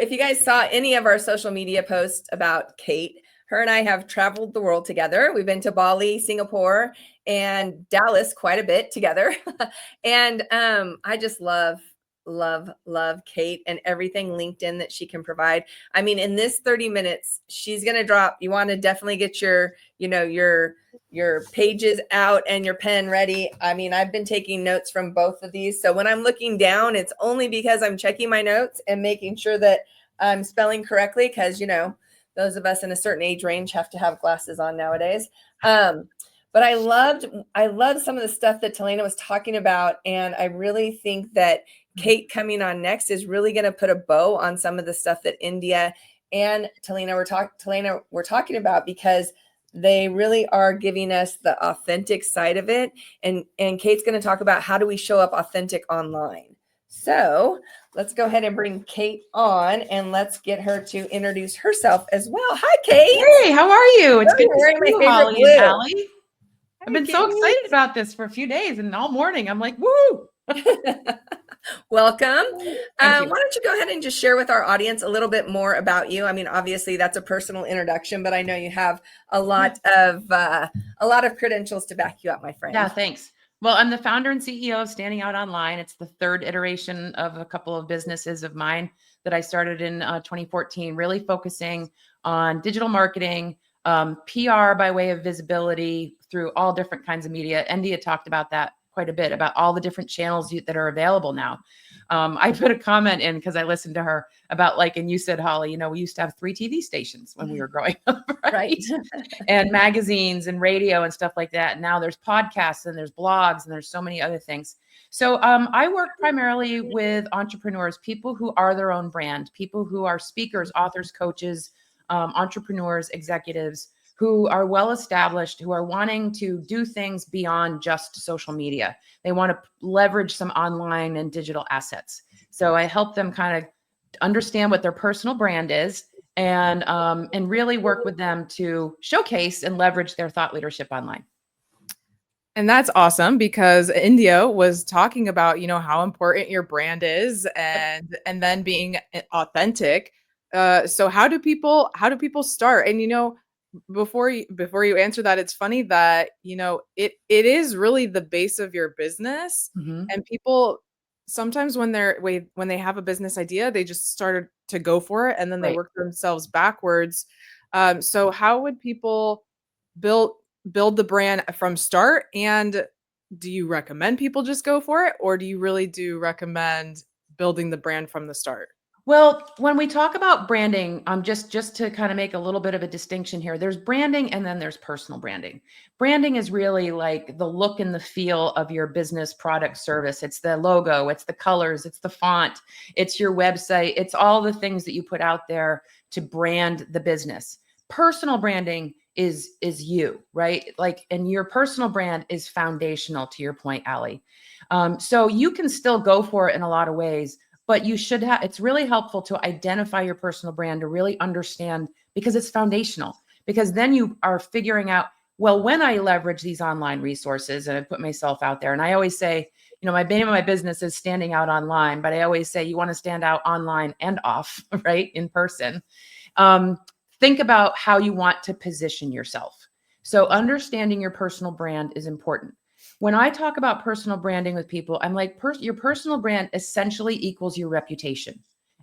If you guys saw any of our social media posts about Kate, her and I have traveled the world together. We've been to Bali, Singapore, and Dallas quite a bit together. And I just love Kate and everything LinkedIn that she can provide. I mean, in this 30 minutes, she's going to drop, you want to definitely get your pages out and your pen ready. I mean, I've been taking notes from both of these. So when I'm looking down, it's only because I'm checking my notes and making sure that I'm spelling correctly. Because, those of us in a certain age range have to have glasses on nowadays. But I loved some of the stuff that Talena was talking about. And I really think that Kate coming on next is really going to put a bow on some of the stuff that India and Talena were talking about, because they really are giving us the authentic side of it. And Kate's going to talk about how do we show up authentic online. So let's go ahead and bring Kate on, and let's get her to introduce herself as well. Hi, Kate. Hey, how are you? It's good to see you, Holly and Allie. I've been so excited about this for a few days, and all morning I'm like, woo! Welcome. Why don't you go ahead and just share with our audience a little bit more about you? I mean, obviously that's a personal introduction, but I know you have a lot of credentials to back you up, my friend. Yeah, thanks. Well, I'm the founder and CEO of Standing Out Online. It's the third iteration of a couple of businesses of mine that I started in 2014, really focusing on digital marketing, PR by way of visibility through all different kinds of media. India talked about that quite a bit, about all the different channels that are available now. I put a comment in because I listened to her about and you said, Holly, we used to have 3 TV stations when we were growing up, right? And magazines and radio and stuff like that. Now there's podcasts and there's blogs and there's so many other things. So I work primarily with entrepreneurs, people who are their own brand, people who are speakers, authors, coaches, entrepreneurs, executives who are well established, who are wanting to do things beyond just social media. They want to leverage some online and digital assets. So I help them kind of understand what their personal brand is and really work with them to showcase and leverage their thought leadership online. And that's awesome, because India was talking about, how important your brand is and then being authentic. So how do people start? And, before you answer that, it's funny that, it is really the base of your business. Mm-hmm. And people sometimes when they have a business idea, they just started to go for it, and then they work themselves backwards. So how would people build the brand from start? And do you recommend people just go for it, or do you really recommend building the brand from the start? Well, when we talk about branding, just to kind of make a little bit of a distinction here, there's branding and then there's personal branding. Branding is really like the look and the feel of your business, product, service. It's the logo, it's the colors, it's the font, it's your website, it's all the things that you put out there to brand the business. Personal branding is you, right? And your personal brand is foundational, to your point, Allie. So you can still go for it in a lot of ways, but you should have, it's really helpful to identify your personal brand, to really understand, because it's foundational, because then you are figuring out, well, when I leverage these online resources and I put myself out there, and I always say, my name of my business is Standing Out Online, but I always say you want to stand out online and off, right? In person. Think about how you want to position yourself. So understanding your personal brand is important. When I talk about personal branding with people, I'm like, your personal brand essentially equals your reputation.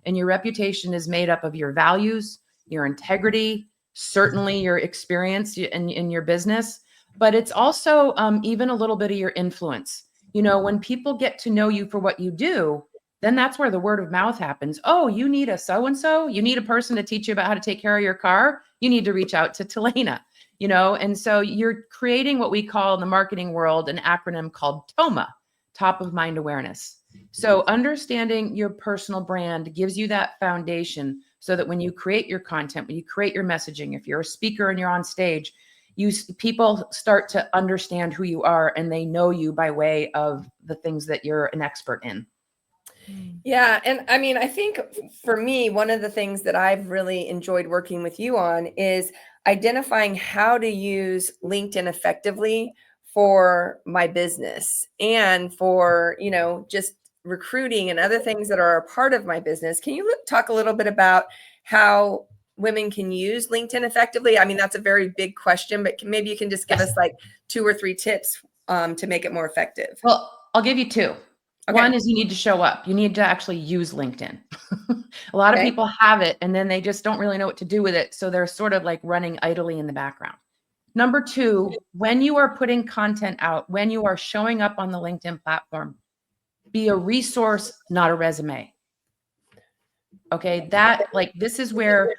And your reputation is made up of your values, your integrity, certainly your experience in your business, but it's also even a little bit of your influence. When people get to know you for what you do, then that's where the word of mouth happens. Oh, you need a so-and-so? You need a person to teach you about how to take care of your car? You need to reach out to Talena. And so you're creating what we call in the marketing world an acronym called TOMA, top of mind awareness. So understanding your personal brand gives you that foundation so that when you create your content, when you create your messaging, if you're a speaker and you're on stage, people start to understand who you are, and they know you by way of the things that you're an expert in. Yeah. And I mean, I think for me, one of the things that I've really enjoyed working with you on is identifying how to use LinkedIn effectively for my business and for, just recruiting and other things that are a part of my business, can you talk a little bit about how women can use LinkedIn effectively? I mean, that's a very big question, but maybe you can just give us like 2 or 3 tips to make it more effective. Well, I'll give you 2. Okay. One is you need to show up. You need to actually use LinkedIn. A lot of people have it and then they just don't really know what to do with it. So they're sort of like running idly in the background. Number 2, when you are putting content out, when you are showing up on the LinkedIn platform, be a resource, not a resume. Okay, this is where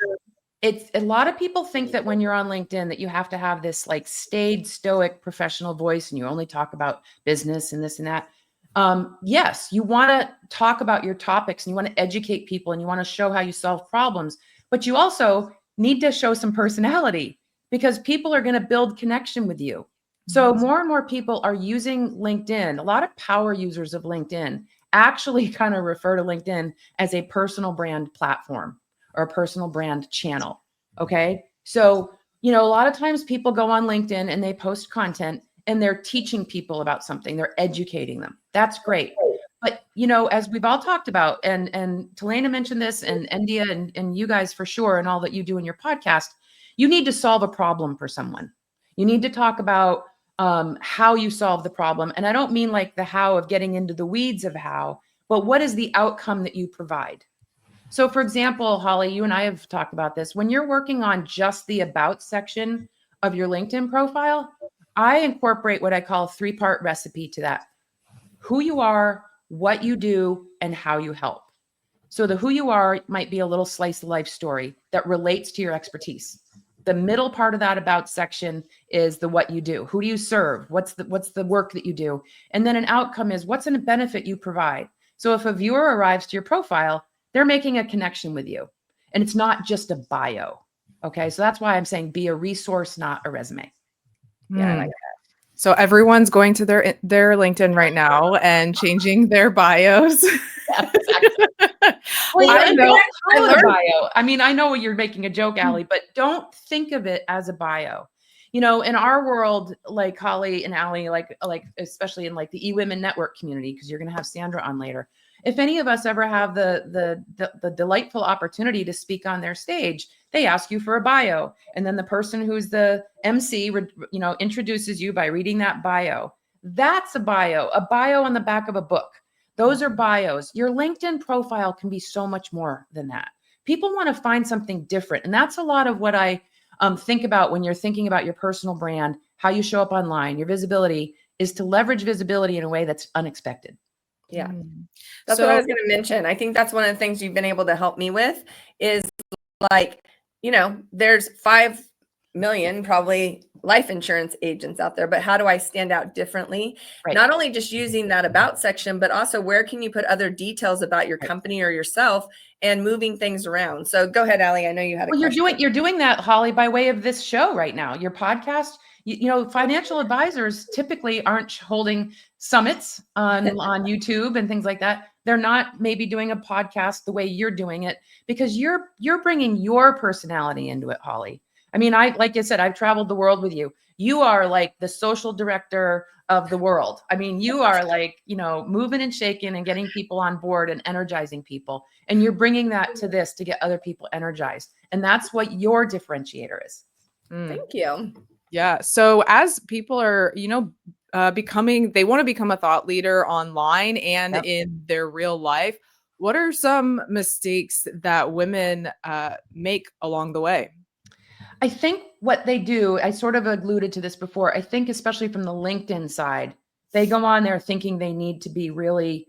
it's a lot of people think that when you're on LinkedIn that you have to have this like staid, stoic, professional voice and you only talk about business and this and that. Yes, you want to talk about your topics and you want to educate people and you want to show how you solve problems, but you also need to show some personality because people are going to build connection with you. So more and more people are using LinkedIn. A lot of power users of LinkedIn actually kind of refer to LinkedIn as a personal brand platform or a personal brand channel. Okay. So, a lot of times people go on LinkedIn and they post content and they're teaching people about something. They're educating them. That's great. But, as we've all talked about, and Talena mentioned this and India and you guys for sure, and all that you do in your podcast, you need to solve a problem for someone. You need to talk about how you solve the problem. And I don't mean like the how of getting into the weeds of how, but what is the outcome that you provide? So for example, Holly, you and I have talked about this. When you're working on just the about section of your LinkedIn profile, I incorporate what I call a 3-part recipe to that. Who you are, what you do, and how you help. So the who you are might be a little slice of life story that relates to your expertise. The middle part of that about section is the what you do. Who do you serve? What's the work that you do? And then an outcome is what's a benefit you provide. So if a viewer arrives to your profile, they're making a connection with you. And it's not just a bio. Okay. So that's why I'm saying be a resource, not a resume. Yeah, I like that. So everyone's going to their LinkedIn right now and changing their bios. Yeah, exactly. Well, I learned bio. I mean, I know you're making a joke, Allie, but don't think of it as a bio. In our world, like Holly and Allie, like especially in like the eWomen network community, because you're going to have Sandra on later. If any of us ever have the delightful opportunity to speak on their stage, they ask you for a bio. And then the person who's the MC, introduces you by reading that bio. That's a bio on the back of a book. Those are bios. Your LinkedIn profile can be so much more than that. People want to find something different. And that's a lot of what I think about when you're thinking about your personal brand, how you show up online, your visibility is to leverage visibility in a way that's unexpected. Yeah. That's what I was going to mention. I think that's one of the things you've been able to help me with is like, there's 5 million probably life insurance agents out there, but how do I stand out differently? Right. Not only just using that about section, but also where can you put other details about your company or yourself and moving things around. So go ahead, Allie. I know you had a question. You're doing that, Holly, by way of this show right now, your podcast. Financial advisors typically aren't holding summits on YouTube and things like that. They're not maybe doing a podcast the way you're doing it because you're bringing your personality into it, Holly. I mean, like I said, I've traveled the world with you. You are like the social director of the world. I mean, you are like, moving and shaking and getting people on board and energizing people. And you're bringing that to this to get other people energized. And that's what your differentiator is. Thank you. Yeah. So as people are, they want to become a thought leader online and in their real life. What are some mistakes that women make along the way? I think what they do, I sort of alluded to this before. I think especially from the LinkedIn side, they go on there thinking they need to be really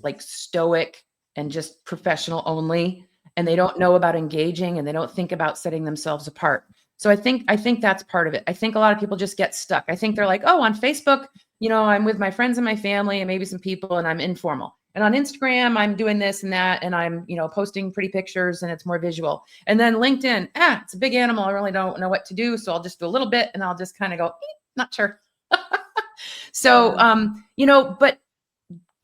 like stoic and just professional only. And they don't know about engaging and they don't think about setting themselves apart. So I think that's part of it. I think a lot of people just get stuck. I think they're like, oh, on Facebook, I'm with my friends and my family and maybe some people and I'm informal. And on Instagram, I'm doing this and that, and I'm, posting pretty pictures and it's more visual. And then LinkedIn, it's a big animal. I really don't know what to do. So I'll just do a little bit and I'll just kind of go, not sure. So, but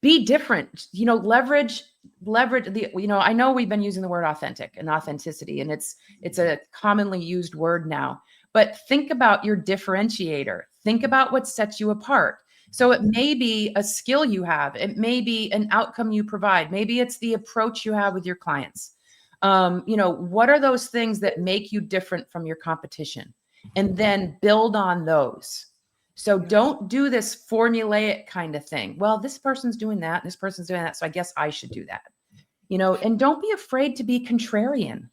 be different, leverage the, I know we've been using the word authentic and authenticity, and it's a commonly used word now, but think about your differentiator. Think about what sets you apart. So it may be a skill you have. It may be an outcome you provide. Maybe it's the approach you have with your clients. What are those things that make you different from your competition? And then build on those. So don't do this formulaic kind of thing. Well, this person's doing that, and this person's doing that, so I guess I should do that. And don't be afraid to be contrarian.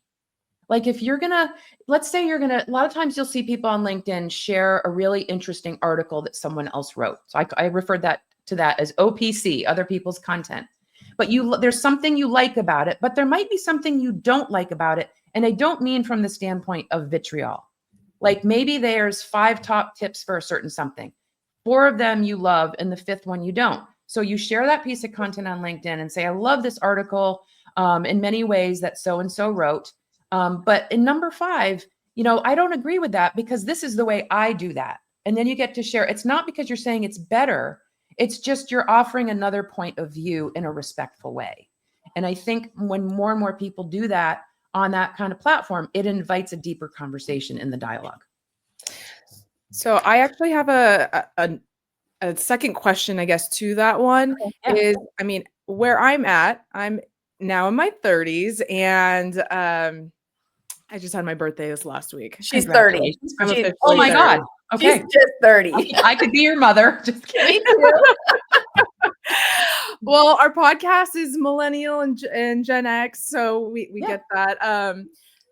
Like if you're let's say a lot of times you'll see people on LinkedIn share a really interesting article that someone else wrote. So I referred to that as OPC, other people's content. But there's something you like about it, but there might be something you don't like about it. And I don't mean from the standpoint of vitriol. Like maybe there's 5 top tips for a certain something. 4 of them you love and the 5th one you don't. So you share that piece of content on LinkedIn and say, I love this article in many ways that so-and-so wrote. But in number 5, I don't agree with that because this is the way I do that. And then you get to share. It's not because you're saying it's better. It's just you're offering another point of view in a respectful way. And I think when more and more people do that on that kind of platform, it invites a deeper conversation in the dialogue. So I actually have a second question, I guess, to that one. Is, where I'm at, I'm now in my 30s, and I just had my birthday this last week. She's 30. Oh my 30. God. Okay. She's just 30. I could be your mother. Just kidding. Well, our podcast is millennial and Gen X, so we get that.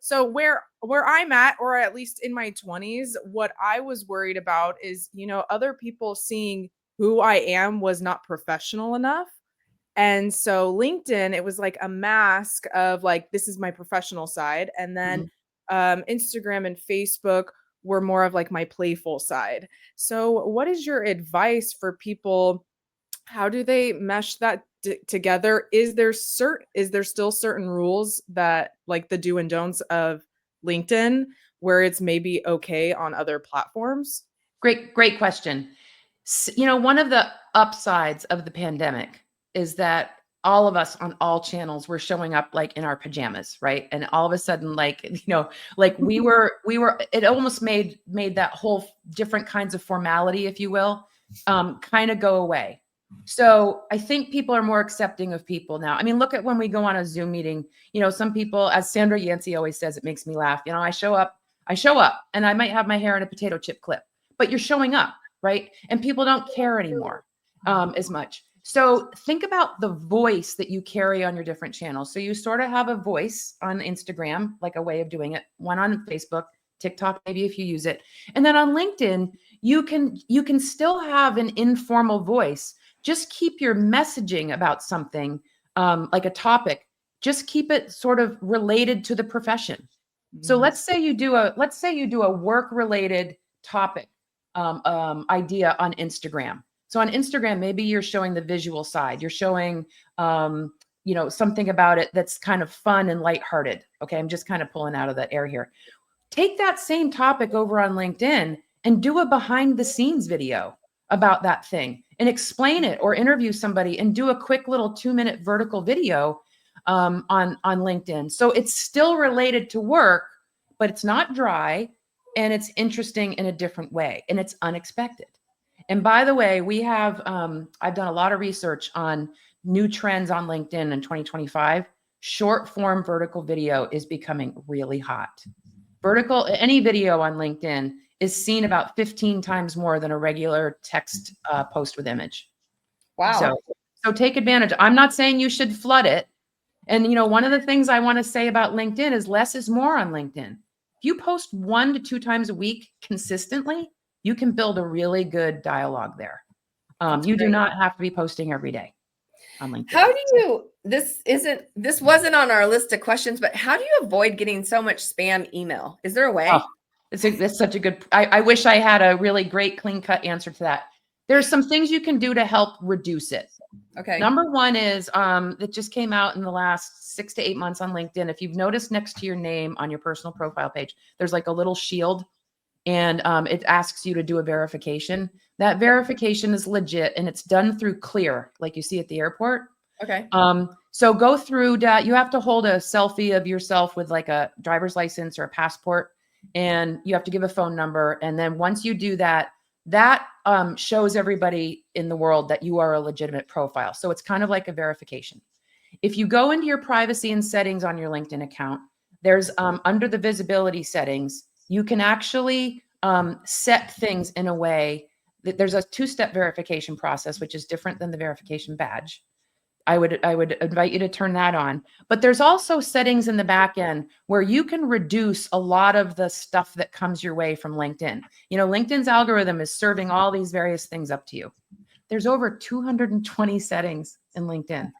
So where I'm at, or at least in my 20s, what I was worried about is, other people seeing who I am was not professional enough. And so LinkedIn, it was like a mask of like, this is my professional side. And then Instagram and Facebook were more of like my playful side. So what is your advice for people? How do they mesh that together? Is there still certain rules that like the do and don'ts of LinkedIn where it's maybe okay on other platforms? Great question. One of the upsides of the pandemic is that all of us on all channels were showing up like in our pajamas, right? And all of a sudden, like we were, it almost made that whole different kinds of formality, if you will, kind of go away. So I think people are more accepting of people now. I mean, look at when we go on a Zoom meeting, some people, as Sandra Yancey always says, it makes me laugh. I show up and I might have my hair in a potato chip clip, but you're showing up, right? And people don't care anymore as much. So think about the voice that you carry on your different channels. So you sort of have a voice on Instagram, like a way of doing it, one on Facebook, TikTok, maybe if you use it. And then on LinkedIn, you can still have an informal voice. Just keep your messaging about something, like a topic, just keep it sort of related to the profession. So let's say you do a work-related topic idea on Instagram. So on Instagram, maybe you're showing the visual side. You're showing, something about it that's kind of fun and lighthearted. Okay, I'm just kind of pulling out of the air here. Take that same topic over on LinkedIn and do a behind-the-scenes video about that thing and explain it, or interview somebody and do a quick little 2-minute vertical video on LinkedIn. So it's still related to work, but it's not dry and it's interesting in a different way and it's unexpected. And by the way, we have, I've done a lot of research on new trends on LinkedIn in 2025. Short form vertical video is becoming really hot. Any video on LinkedIn is seen about 15 times more than a regular text post with image. Wow. So take advantage. I'm not saying you should flood it. And, one of the things I want to say about LinkedIn is less is more on LinkedIn. If you post 1 to 2 times a week consistently, you can build a really good dialogue there. You do not have to be posting every day on LinkedIn. How do you, this wasn't on our list of questions, but how do you avoid getting so much spam email? Is there a way? Oh, it's such a good, I wish I had a really great clean cut answer to that. There's some things you can do to help reduce it. Okay. Number one is that just came out in the last 6 to 8 months on LinkedIn. If you've noticed next to your name on your personal profile page, there's like a little shield. And it asks you to do a verification. That verification is legit and it's done through Clear, like you see at the airport. Okay. So go through that. You have to hold a selfie of yourself with like a driver's license or a passport, and you have to give a phone number. And then once you do that, that shows everybody in the world that you are a legitimate profile. So it's kind of like a verification. If you go into your privacy and settings on your LinkedIn account, there's under the visibility settings, you can actually set things in a way that there's a two-step verification process, which is different than the verification badge. I would invite you to turn that on. But there's also settings in the back end where you can reduce a lot of the stuff that comes your way from LinkedIn. You know, LinkedIn's algorithm is serving all these various things up to you. There's over 220 settings in LinkedIn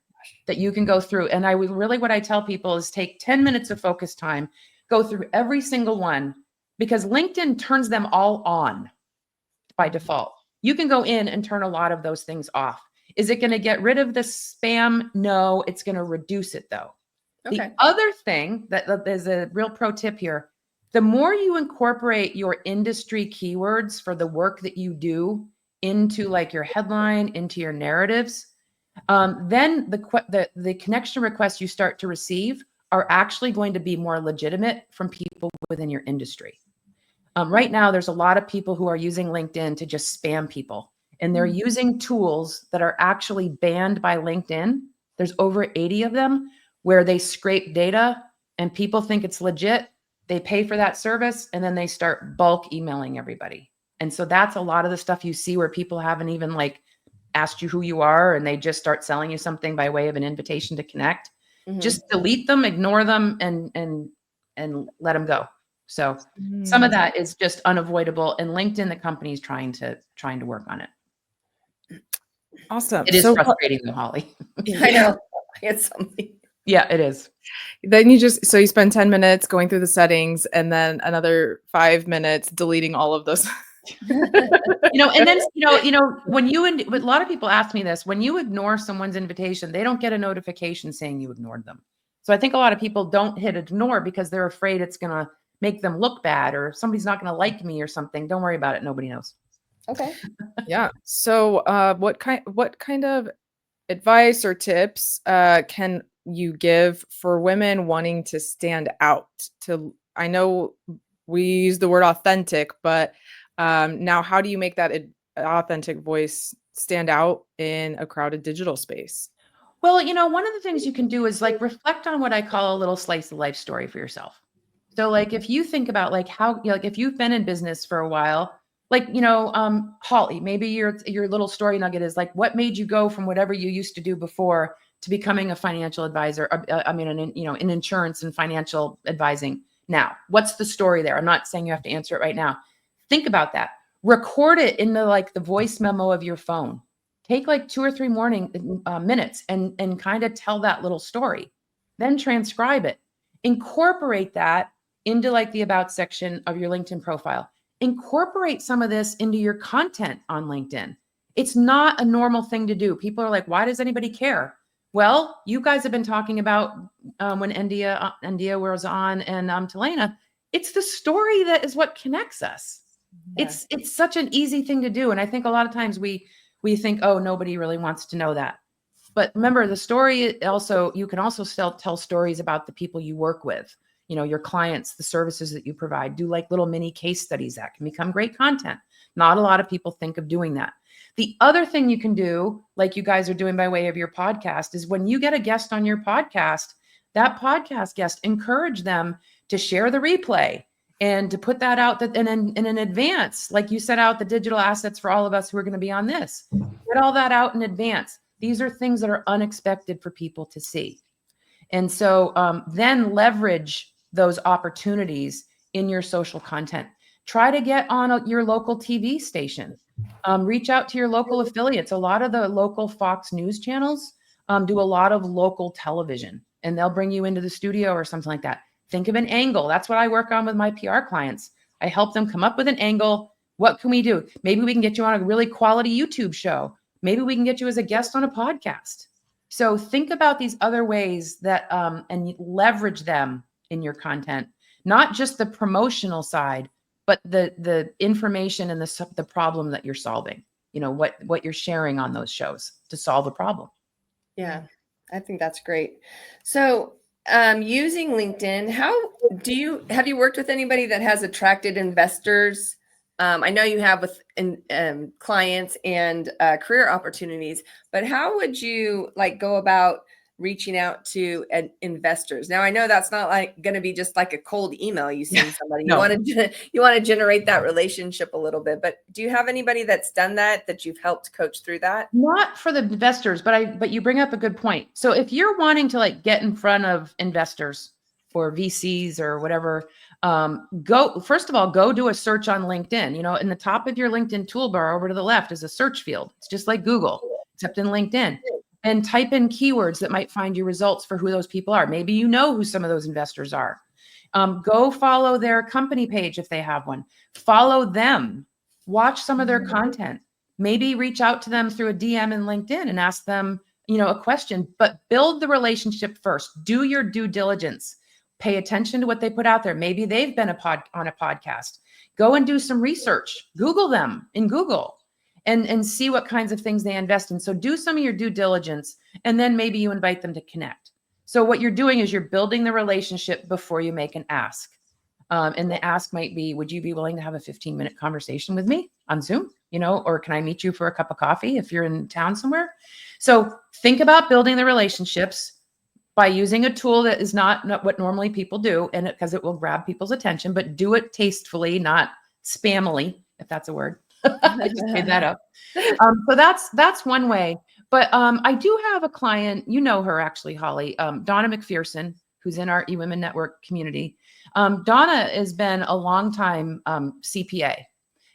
that you can go through. And I would really, what I tell people is take 10 minutes of focus time, go through every single one, because LinkedIn turns them all on by default. You can go in and turn a lot of those things off. Is it going to get rid of the spam? No, it's going to reduce it though. Okay. The other thing that is a real pro tip here, the more you incorporate your industry keywords for the work that you do into like your headline, into your narratives, then the connection requests you start to receive are actually going to be more legitimate from people within your industry. Right now, there's a lot of people who are using LinkedIn to just spam people, and they're using tools that are actually banned by LinkedIn. There's over 80 of them where they scrape data and people think it's legit. They pay for that service and then they start bulk emailing everybody. And so that's a lot of the stuff you see where people haven't even like asked you who you are and they just start selling you something by way of an invitation to connect. Just delete them, ignore them, and let them go. So some of that is just unavoidable, and LinkedIn, the company is trying to work on it. Awesome. It is so frustrating, though, Holly. I know. It's something. Yeah, it is. Then you spend 10 minutes going through the settings and then another 5 minutes deleting all of those. And then, when a lot of people ask me this, when you ignore someone's invitation, they don't get a notification saying you ignored them. So I think a lot of people don't hit ignore because they're afraid it's going to make them look bad or somebody's not going to like me or something. Don't worry about it. Nobody knows. Okay. Yeah. So what kind of advice or tips can you give for women wanting to stand out? I know we use the word authentic, but now how do you make that authentic voice stand out in a crowded digital space? Well, one of the things you can do is like reflect on what I call a little slice of life story for yourself. So like if you think about like how, like if you've been in business for a while, like, Holly, maybe your little story nugget is like, what made you go from whatever you used to do before to becoming a financial advisor? In insurance and financial advising now. What's the story there? I'm not saying you have to answer it right now. Think about that. Record it in the voice memo of your phone. Take like 2 or 3 minutes and kind of tell that little story. Then transcribe it. Incorporate that into like the about section of your LinkedIn profile. Incorporate some of this into your content on LinkedIn. It's not a normal thing to do. People are like, why does anybody care? Well, you guys have been talking about when India was on and Talena. It's the story that is what connects us. Yeah. It's such an easy thing to do. And I think a lot of times we think, oh, nobody really wants to know that. But remember, the story also, you can also tell stories about the people you work with, your clients, the services that you provide. Do like little mini case studies that can become great content. Not a lot of people think of doing that. The other thing you can do, like you guys are doing by way of your podcast, is when you get a guest on your podcast, that podcast guest, encourage them to share the replay and to put that out in advance. Like you set out the digital assets for all of us who are going to be on this. Get all that out in advance. These are things that are unexpected for people to see. And so then leverage those opportunities in your social content. Try to get on your local TV station. Reach out to your local affiliates. A lot of the local Fox News channels do a lot of local television, and they'll bring you into the studio or something like that. Think of an angle. That's what I work on with my PR clients. I help them come up with an angle. What can we do? Maybe we can get you on a really quality YouTube show. Maybe we can get you as a guest on a podcast. So think about these other ways that and leverage them in your content, not just the promotional side, but the information and the problem that you're solving. What you're sharing on those shows to solve a problem. Yeah, I think that's great. So using LinkedIn, have you worked with anybody that has attracted investors I know you have with clients and career opportunities, but how would you like go about reaching out to investors? Now, I know that's not like going to be just like a cold email you send somebody. No. You want to generate that relationship a little bit. But do you have anybody that's done that you've helped coach through that? Not for the investors, but you bring up a good point. So if you're wanting to like get in front of investors or VCs or whatever, first of all, go do a search on LinkedIn. You know, in the top of your LinkedIn toolbar over to the left is a search field. It's just like Google, except in LinkedIn. And type in keywords that might find you results for who those people are. Maybe you know who some of those investors are. Go follow their company page if they have one. Follow them. Watch some of their content. Maybe reach out to them through a DM in LinkedIn and ask them, you know, a question, but build the relationship first. Do your due diligence. Pay attention to what they put out there. Maybe they've been on a podcast. Go and do some research. Google them in Google and see what kinds of things they invest in. So do some of your due diligence, and then maybe you invite them to connect. So what you're doing is you're building the relationship before you make an ask. And the ask might be, would you be willing to have a 15-minute conversation with me on Zoom? You know, or can I meet you for a cup of coffee if you're in town somewhere? So think about building the relationships by using a tool that is not what normally people do, and because it will grab people's attention, but do it tastefully, not spammily, if that's a word. I just made that up. So that's one way. But I do have a client, you know her actually, Holly, Donna McPherson, who's in our eWomen Network community. Donna has been a longtime CPA,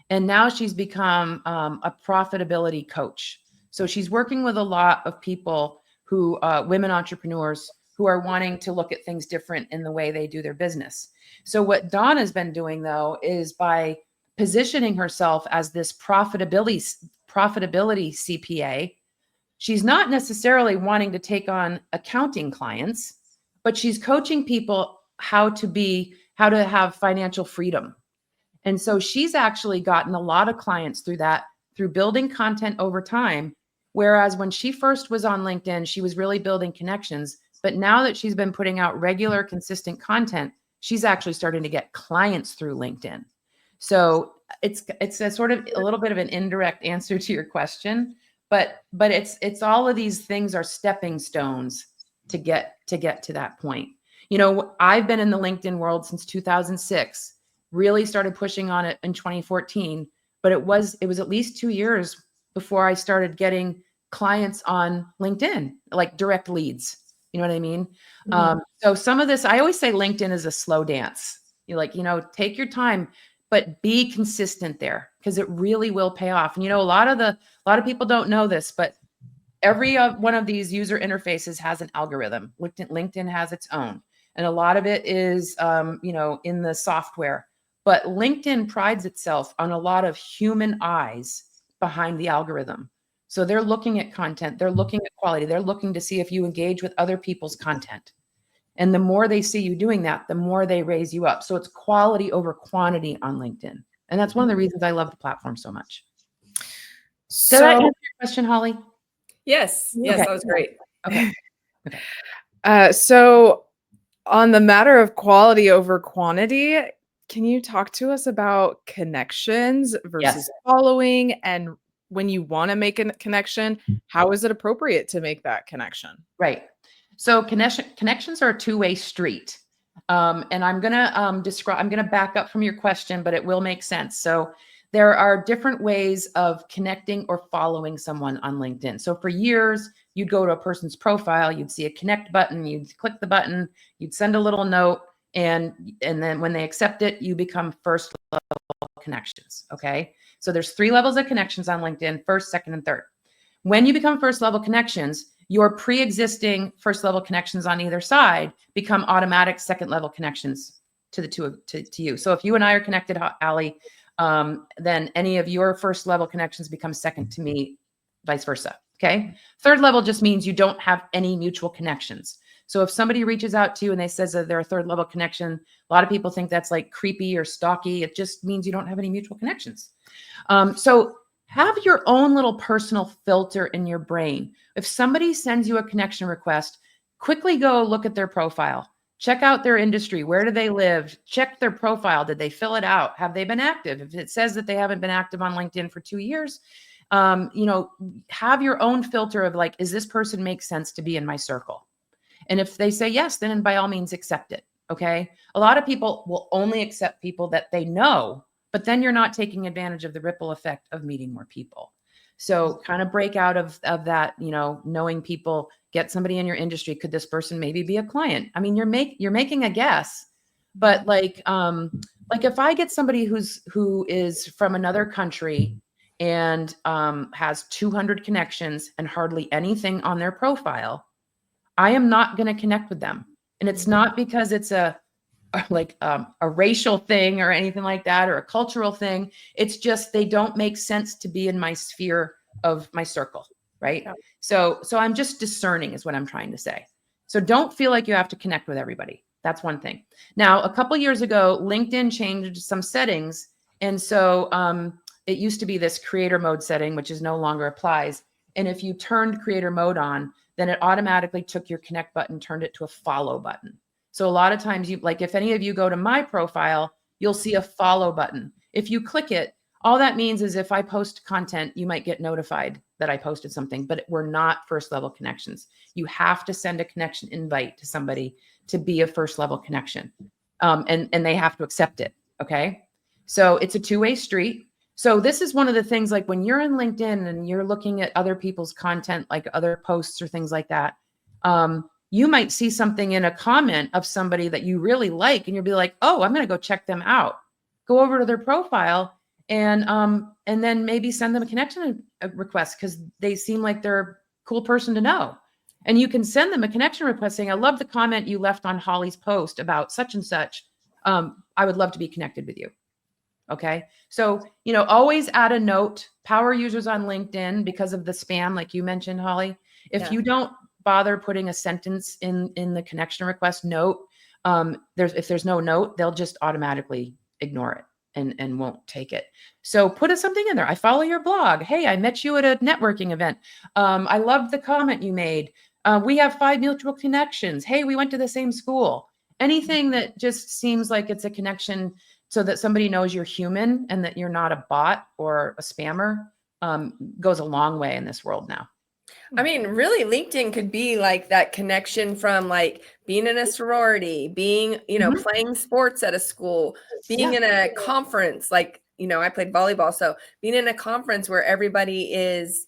and now she's become a profitability coach. So she's working with a lot of people who, women entrepreneurs who are wanting to look at things different in the way they do their business. So what Donna's been doing though, is by positioning herself as this profitability CPA, she's not necessarily wanting to take on accounting clients, but she's coaching people how to have financial freedom. And so she's actually gotten a lot of clients through building content over time. Whereas when she first was on LinkedIn, she was really building connections. But now that she's been putting out regular, consistent content, she's actually starting to get clients through LinkedIn. So it's a sort of a little bit of an indirect answer to your question, but it's all of these things are stepping stones to get to that point. You know, I've been in the LinkedIn world since 2006, really started pushing on it in 2014, but it was at least 2 years before I started getting clients on LinkedIn, like direct leads. You know what I mean? Mm-hmm. So some of this, I always say LinkedIn is a slow dance. You're like, you know, take your time, but be consistent there because it really will pay off. And, you know, a lot of people don't know this, but every one of these user interfaces has an algorithm. LinkedIn has its own, and a lot of it is, you know, in the software. But LinkedIn prides itself on a lot of human eyes behind the algorithm. So they're looking at content, they're looking at quality, they're looking to see if you engage with other people's content. And the more they see you doing that, the more they raise you up. So it's quality over quantity on LinkedIn. And that's one of the reasons I love the platform so much. Did that answer your question, Holly? Yes. Yes, okay. That was great. Okay. So on the matter of quality over quantity, can you talk to us about connections versus following? And when you want to make a connection, how is it appropriate to make that connection? Right. So connections are a two-way street. And I'm going to back up from your question, but it will make sense. So there are different ways of connecting or following someone on LinkedIn. So for years, you'd go to a person's profile, you'd see a connect button, you'd click the button, you'd send a little note, and then when they accept it, you become first level connections. Okay. So there's 3 levels of connections on LinkedIn: first, second, and third. When you become first level connections, your pre-existing first level connections on either side become automatic second level connections to the to you. So if you and I are connected, Allie, then any of your first level connections become second to me, vice versa. Okay. Third level just means you don't have any mutual connections. So if somebody reaches out to you and they says that they're a third level connection, a lot of people think that's like creepy or stalky. It just means you don't have any mutual connections. So have your own little personal filter in your brain. If somebody sends you a connection request, quickly go look at their profile. Check out their industry. Where do they live? Check their profile. Did they fill it out? Have they been active? If it says that they haven't been active on LinkedIn for 2 years, have your own filter of like, is this person make sense to be in my circle? And if they say yes, then by all means accept it. Okay. A lot of people will only accept people that they know, but then you're not taking advantage of the ripple effect of meeting more people. So kind of break out of that, knowing people, get somebody in your industry. Could this person maybe be a client? I mean, you're making a guess, but like if I get somebody who is from another country and has 200 connections and hardly anything on their profile, I am not going to connect with them. And it's not because it's a racial thing or anything like that, or a cultural thing. It's just, they don't make sense to be in my sphere of my circle. Right. Yeah. So I'm just discerning is what I'm trying to say. So don't feel like you have to connect with everybody. That's one thing. Now, a couple of years ago, LinkedIn changed some settings. And so it used to be this creator mode setting, which is no longer applies. And if you turned creator mode on, then it automatically took your connect button, turned it to a follow button. So a lot of times if any of you go to my profile, you'll see a follow button. If you click it, all that means is if I post content, you might get notified that I posted something, but we're not first level connections. You have to send a connection invite to somebody to be a first level connection. And they have to accept it. Okay. So it's a two-way street. So this is one of the things, like when you're in LinkedIn and you're looking at other people's content, like other posts or things like that, you might see something in a comment of somebody that you really like, and you'll be like, oh, I'm going to go check them out. Go over to their profile and then maybe send them a connection request because they seem like they're a cool person to know. And you can send them a connection request saying, I love the comment you left on Holly's post about such and such. I would love to be connected with you. Okay. So, always add a note. Power users on LinkedIn, because of the spam, like you mentioned, Holly, if you don't bother putting a sentence in the connection request note, if there's no note, they'll just automatically ignore it and won't take it. So put something in there. I follow your blog. Hey, I met you at a networking event. I loved the comment you made. We have 5 mutual connections. Hey, we went to the same school. Anything that just seems like it's a connection so that somebody knows you're human and that you're not a bot or a spammer goes a long way in this world now. I mean, really, LinkedIn could be like that connection from like being in a sorority, being, playing sports at a school, being in a conference, like, I played volleyball. So being in a conference where everybody is,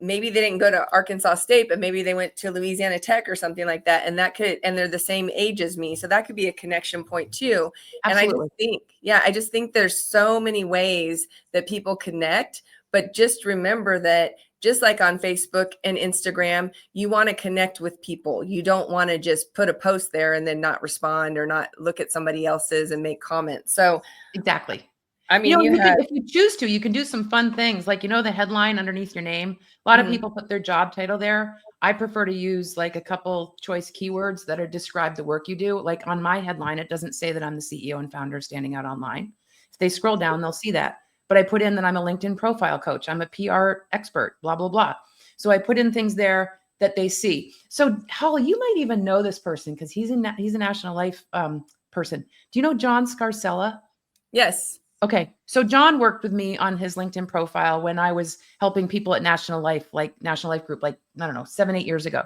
maybe they didn't go to Arkansas State, but maybe they went to Louisiana Tech or something like that. And and they're the same age as me. So that could be a connection point too. Absolutely. And I just think there's so many ways that people connect, but just remember that just like on Facebook and Instagram, you want to connect with people. You don't want to just put a post there and then not respond or not look at somebody else's and make comments. So exactly. I mean, if you choose to, you can do some fun things like, the headline underneath your name. A lot of people put their job title there. I prefer to use like a couple choice keywords that describe the work you do. Like on my headline, it doesn't say that I'm the CEO and founder of Standing Out Online. If they scroll down, they'll see that. But I put in that I'm a LinkedIn profile coach. I'm a PR expert, blah, blah, blah. So I put in things there that they see. So Holly, you might even know this person because he's a National Life person. Do you know John Scarcella? Yes. Okay. So John worked with me on his LinkedIn profile when I was helping people at National Life Group, 7-8 years ago.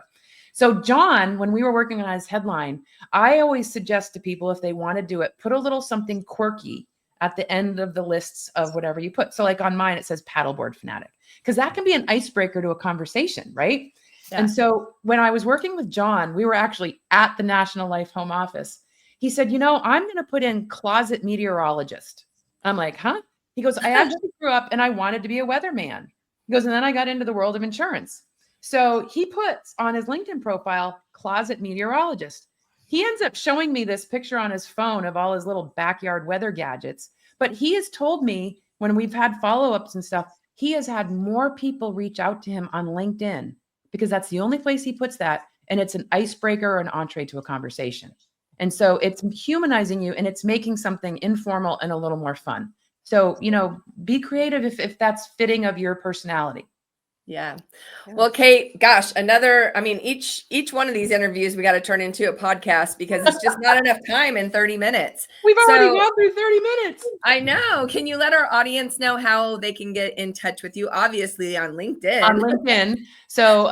So John, when we were working on his headline, I always suggest to people, if they want to do it, put a little something quirky at the end of the lists of whatever you put. So like on mine, it says paddleboard fanatic, because that can be an icebreaker to a conversation, right? Yeah. And so when I was working with John, we were actually at the National Life home office. He said, I'm going to put in closet meteorologist. I'm like, huh? He goes, I actually grew up and I wanted to be a weatherman. He goes, and then I got into the world of insurance. So he puts on his LinkedIn profile, closet meteorologist. He ends up showing me this picture on his phone of all his little backyard weather gadgets. But he has told me when we've had follow-ups and stuff, he has had more people reach out to him on LinkedIn because that's the only place he puts that. And it's an icebreaker or an entree to a conversation. And so it's humanizing you and it's making something informal and a little more fun. So, be creative if that's fitting of your personality. Yeah. Yeah. Well, Kate, gosh, I mean, each one of these interviews we got to turn into a podcast because it's just not enough time in 30 minutes. We've already So gone through 30 minutes. I know. Can you let our audience know how they can get in touch with you? Obviously on LinkedIn. On LinkedIn. So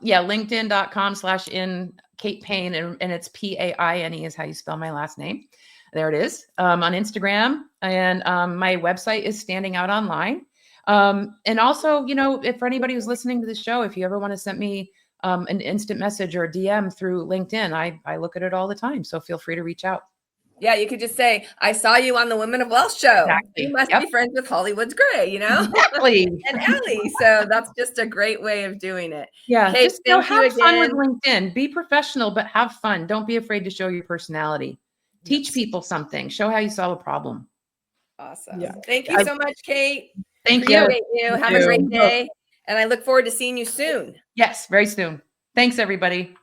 yeah, linkedin.com/in Kate Paine, and it's Paine is how you spell my last name. There it is. On Instagram, and my website is Standing Out Online. And also, you know, if for anybody who's listening to the show, if you ever want to send me an instant message or a DM through LinkedIn, I look at it all the time. So feel free to reach out. Yeah, you could just say, I saw you on the Women of Wealth show. Exactly. You must Yep. be friends with Hollywood's Gray, you know? Exactly. And Allie. So that's just a great way of doing it. Yeah, Kate, just, you know, thank you have fun with again. LinkedIn. Be professional, but have fun. Don't be afraid to show your personality. Teach Yes. people something. Show how you solve a problem. Awesome. Yeah. Thank you so much, Kate. Thank you. Appreciate you. Have a great day. And I look forward to seeing you soon. Yes, very soon. Thanks, everybody.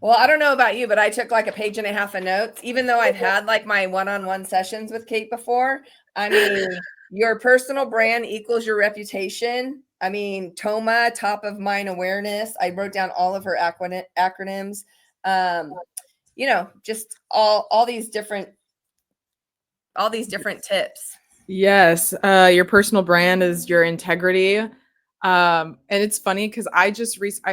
Well, I don't know about you, but I took like a page and a half of notes, even though I've had like my one-on-one sessions with Kate before. I mean, your personal brand equals your reputation. I mean, TOMA, top of mind awareness. I wrote down all of her acronyms. You know, just all these different tips. Yes. Your personal brand is your integrity. And it's funny because I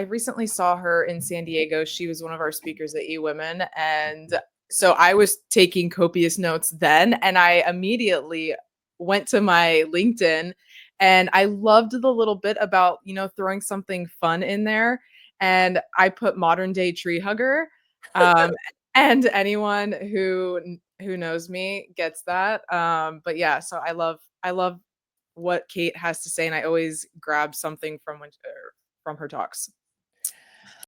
recently saw her in San Diego. She was one of our speakers at eWomen. And so I was taking copious notes then, and I immediately went to my LinkedIn, and I loved the little bit about, you know, throwing something fun in there. And I put modern day tree hugger. And anyone who knows me gets that. But yeah, so I love what Kate has to say, and I always grab something from from her talks.